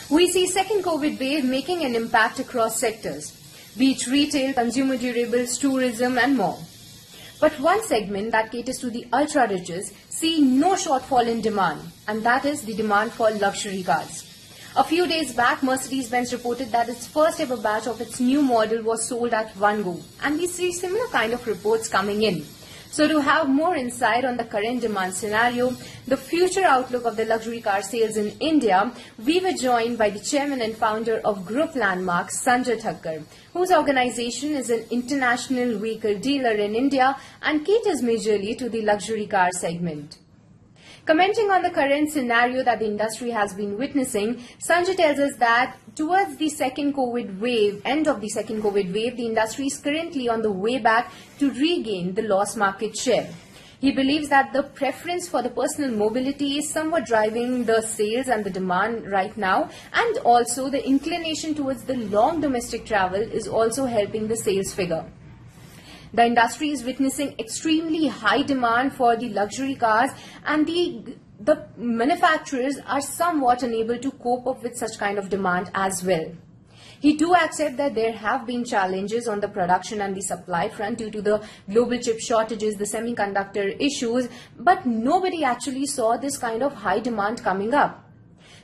We see second COVID wave making an impact across sectors, be it retail, consumer durables, tourism and more. But one segment that caters to the ultra-riches see no shortfall in demand, and that is the demand for luxury cars. A few days back, Mercedes-Benz reported that its first ever batch of its new model was sold at one go, and we see similar kind of reports coming in. So to have more insight on the current demand scenario, the future outlook of the luxury car sales in India, we were joined by the chairman and founder of Group Landmark, Sanjay Thakker, whose organization is an international vehicle dealer in India and caters majorly to the luxury car segment. Commenting on the current scenario that the industry has been witnessing, Sanjay tells us that towards the second COVID wave, end of the second COVID wave, the industry is currently on the way back to regain the lost market share. He believes that the preference for the personal mobility is somewhat driving the sales and the demand right now, and also the inclination towards the long domestic travel is also helping the sales figure. The industry is witnessing extremely high demand for the luxury cars, and the manufacturers are somewhat unable to cope up with such kind of demand as well. He do accept that there have been challenges on the production and the supply front due to the global chip shortages, the semiconductor issues, but nobody actually saw this kind of high demand coming up.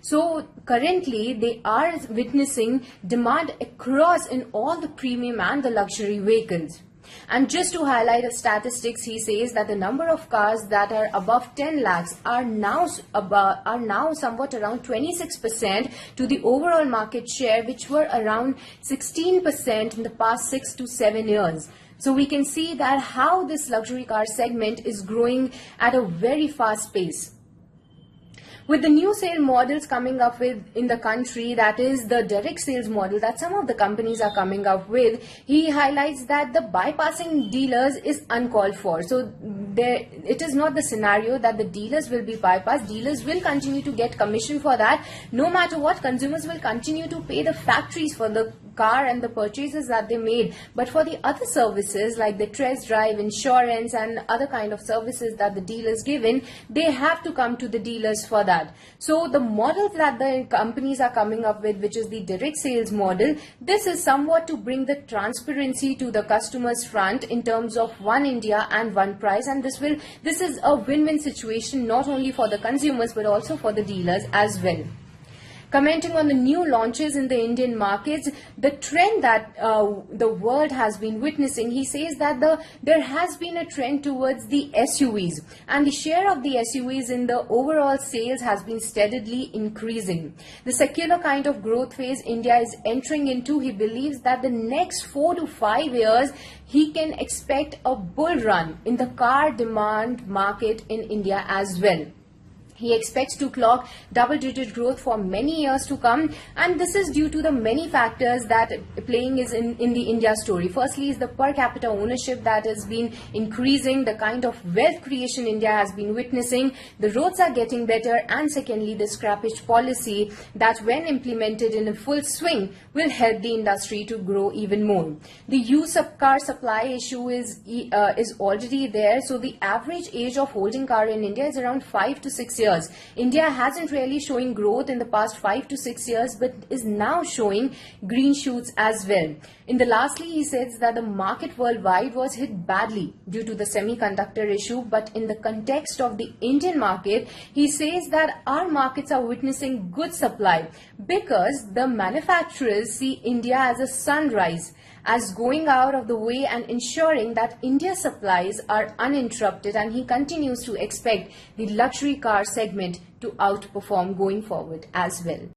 So currently they are witnessing demand across in all the premium and the luxury vehicles. And just to highlight the statistics, he says that the number of cars that are above 10 lakhs are now somewhat around 26% to the overall market share, which were around 16% in the past 6 to 7 years. So we can see that how this luxury car segment is growing at a very fast pace. With the new sale models coming up with in the country, that is the direct sales model that some of the companies are coming up with, he highlights that the bypassing dealers is uncalled for. So it is not the scenario that the dealers will be bypassed. Dealers will continue to get commission for that. No matter what, consumers will continue to pay the factories for the car and the purchases that they made. But for the other services like the test drive, insurance and other kind of services that the dealers give in, they have to come to the dealers for that. So the models that the companies are coming up with, which is the direct sales model, this is somewhat to bring the transparency to the customers front in terms of one India and one price, and this is a win-win situation not only for the consumers but also for the dealers as well. Commenting on the new launches in the Indian markets, the trend that the world has been witnessing, he says that there has been a trend towards the SUVs, and the share of the SUVs in the overall sales has been steadily increasing. The secular kind of growth phase India is entering into, he believes that the next 4 to 5 years, he can expect a bull run in the car demand market in India as well. He expects to clock double-digit growth for many years to come, and this is due to the many factors that playing is in the India story. Firstly is the per capita ownership that has been increasing, the kind of wealth creation India has been witnessing, the roads are getting better, and secondly the scrappage policy that when implemented in a full swing will help the industry to grow even more. The used car supply issue is already there, so the average age of holding car in India is around 5 to 6 years. India hasn't really showing growth in the past 5 to 6 years, but is now showing green shoots as well. Lastly, he says that the market worldwide was hit badly due to the semiconductor issue, but in the context of the Indian market, he says that our markets are witnessing good supply because the manufacturers see India as a sunrise, as going out of the way and ensuring that India's supplies are uninterrupted, and he continues to expect the luxury car segment to outperform going forward as well.